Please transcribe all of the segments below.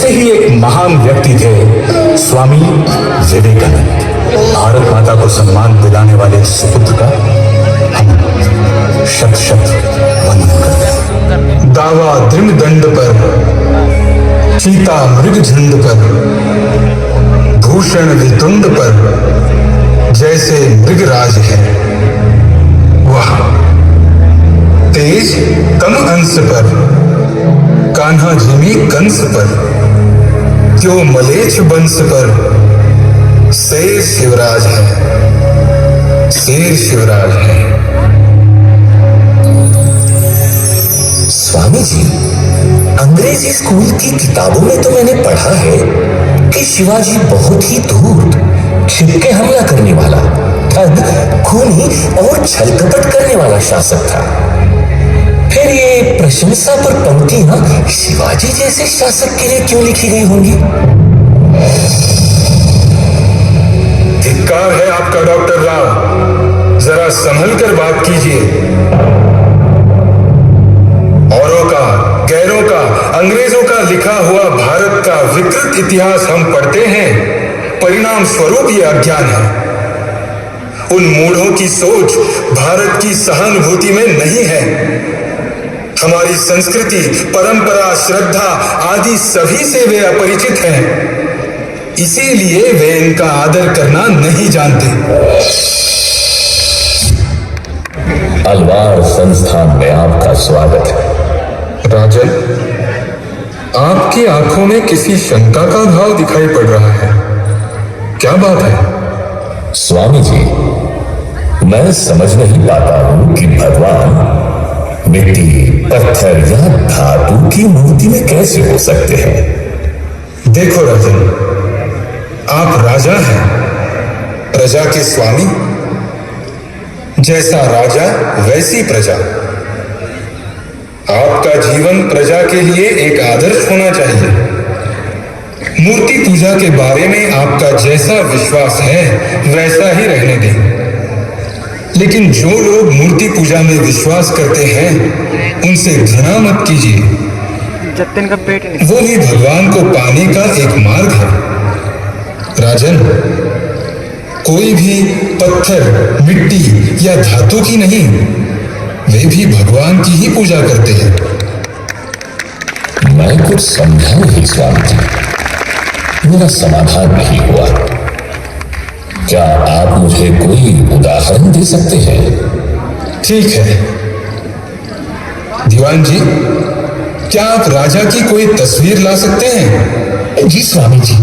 ऐसे ही एक महान व्यक्ति थे स्वामी विवेकानंद। भारत माता को सम्मान दिलाने वाले सुपुत्र का हम शत शत वंदन करते हैं। दावा दृढ़ दंड पर, चीता मृग झुंड पर, भूषण वितुंड पर जैसे मृगराज है वह। तेज तम अंश पर, कान्हा जिमी कंस पर, क्यों मलेच्छ वंश पर शेर शिवराज है, शेर शिवराज है। स्वामी जी, अंग्रेजी स्कूल की किताबों में तो मैंने पढ़ा है कि शिवाजी बहुत ही धूर्त, छिपके हमला करने वाला, खूनी और छलकपट करने वाला शासक था। फिर ये प्रशंसा पर पंक्तियां शिवाजी जैसे शासक के लिए क्यों लिखी गई होंगी? धिक्कार है आपका डॉक्टर राव, जरा संभल कर बात कीजिए। औरों का, गैरों का, अंग्रेजों का लिखा हुआ भारत का विकृत इतिहास हम पढ़ते हैं, परिणाम स्वरूप ये अज्ञान है। उन मूढ़ों की सोच भारत की सहानुभूति में नहीं है। हमारी संस्कृति, परंपरा, श्रद्धा आदि सभी से वे अपरिचित हैं, इसीलिए वे इनका आदर करना नहीं जानते। अलवार संस्थान में आपका स्वागत है। राजन, आपकी आंखों में किसी शंका का भाव दिखाई पड़ रहा है, क्या बात है? स्वामी जी, मैं समझ नहीं पाता हूं कि भगवान मिट्टी, पत्थर या धातु की मूर्ति में कैसे हो सकते हैं। देखो राजन, आप राजा हैं, प्रजा के स्वामी। जैसा राजा वैसी प्रजा। आपका जीवन प्रजा के लिए एक आदर्श होना चाहिए। मूर्ति पूजा के बारे में आपका जैसा विश्वास है वैसा ही रहने दें। लेकिन जो लोग मूर्ति पूजा में विश्वास करते हैं उनसे घृणा मत कीजिए। वो भी भगवान को पाने का एक मार्ग है। राजन, कोई भी पत्थर, मिट्टी या धातु की नहीं, वे भी भगवान की ही पूजा करते हैं। मैं कुछ समझा नहीं स्वामी जी, मेरा समाधान नहीं हुआ। क्या आप मुझे कोई उदाहरण दे सकते हैं? ठीक है दीवान जी, क्या आप राजा की कोई तस्वीर ला सकते हैं? जी स्वामी जी।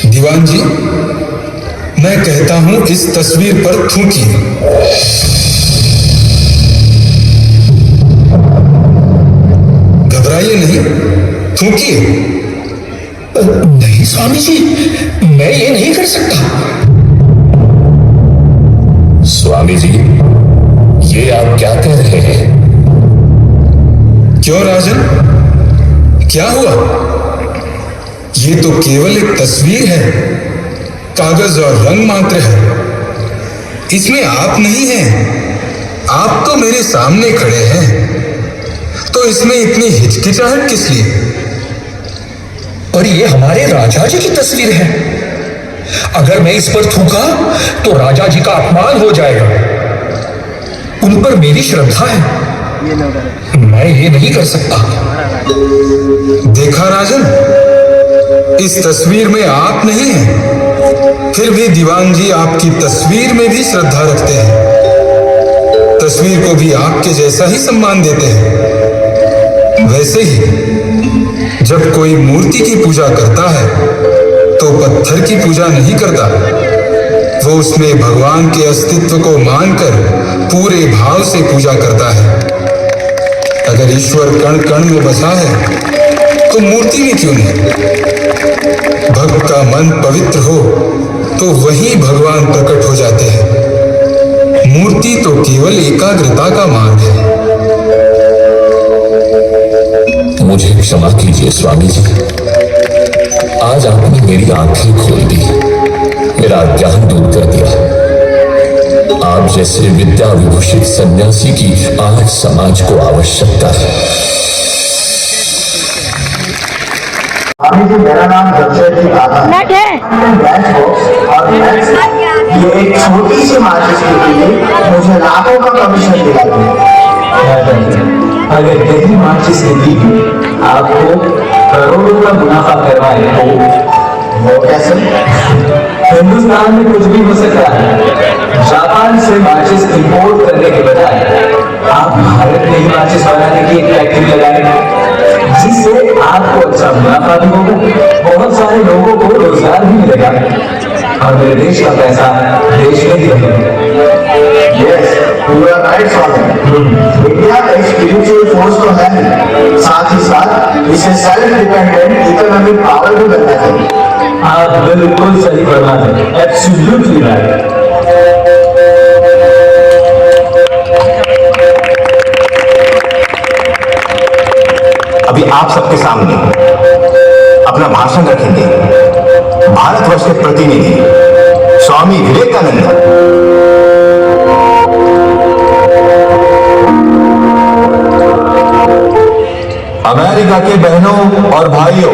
दीवान जी, मैं कहता हूं इस तस्वीर पर थूकिए। घबराइए नहीं, थूकिए। नहीं स्वामी जी, मैं ये नहीं कर सकता। स्वामी जी, ये आप क्या कह रहे हैं? क्यों राजन, क्या हुआ? ये तो केवल एक तस्वीर है, कागज और रंग मात्र है। इसमें आप नहीं हैं, आप तो मेरे सामने खड़े हैं, तो इसमें इतनी हिचकिचाहट किस लिए? पर ये हमारे राजा जी की तस्वीर है। अगर मैं इस पर थूका तो राजा जी का अपमान हो जाएगा। उन पर मेरी श्रद्धा है, मैं ये नहीं कर सकता। देखा राजन, इस तस्वीर में आप नहीं हैं, फिर भी दीवान जी आपकी तस्वीर में भी श्रद्धा रखते हैं, तस्वीर को भी आपके जैसा ही सम्मान देते हैं। वैसे ही जब कोई मूर्ति की पूजा करता है तो पत्थर की पूजा नहीं करता, वो उसमें भगवान के अस्तित्व को मानकर पूरे भाव से पूजा करता है। अगर ईश्वर कण कण में बसा है तो मूर्ति में क्यों नहीं? भक्त का मन पवित्र हो तो वही भगवान प्रकट हो जाते हैं। मूर्ति तो केवल एकाग्रता का मार्ग है। मुझे क्षमा कीजिए स्वामी जी। आज आपने मेरी आंखें खोल दी, मेरा अज्ञान दूर कर दिया। आप जैसे विद्या विभूषित सन्यासी की आज समाज को आवश्यकता है। स्वामी जी, मेरा नाम जमशेद जी आगा है। ब्लैक बॉक्स और मैथ्स ये एक छोटी सी माचिस के लिए मुझे लाखों का कमीशन दिया अगर यही माचिस दी आपको करोड़ों का मुनाफा करवाए तो वो कैसे? हिंदुस्तान में कुछ भी हो सकता है। जापान से माचिस इंपोर्ट करने के बजाय आप भारत में ही माचिस बनाने की एक फैक्ट्री लगाएंगे, जिससे आपको अच्छा मुनाफा भी होगा, बहुत सारे लोगों को रोजगार भी मिलेगा और मेरे देश का पैसा देश में ही रहेगा। Yes, you are right Swami. India एक स्पिरिचुअल फोर्स तो है, साथ ही साथ इसे सेल्फ डिपेंडेंट इकोनॉमिक पावर भी बनना चाहिए। आप बिल्कुल सही फरमा रहे हैं, एब्सोल्युटली राइट। अभी आप सबके सामने अपना भाषण रखेंगे भारतवर्ष के प्रतिनिधि स्वामी विवेकानंद। अमेरिका के बहनों और भाइयों,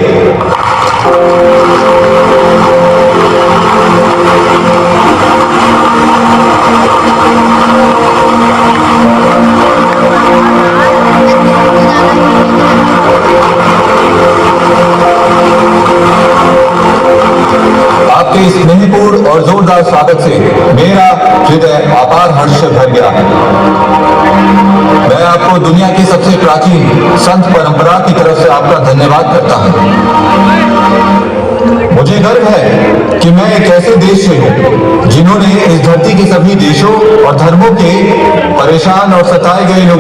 आपके इस स्नेहपूर्ण और जोरदार स्वागत से मेरा हृदय अपार हर्ष से भर गया है। मैं आपको दुनिया की सबसे प्राचीन संत परंपरा की तरफ से आपका धन्यवाद करता हूं। मुझे गर्व है कि मैं एक ऐसे देश से हूं जिन्होंने इस धरती के सभी देशों और धर्मों के परेशान और सताए गए लोगों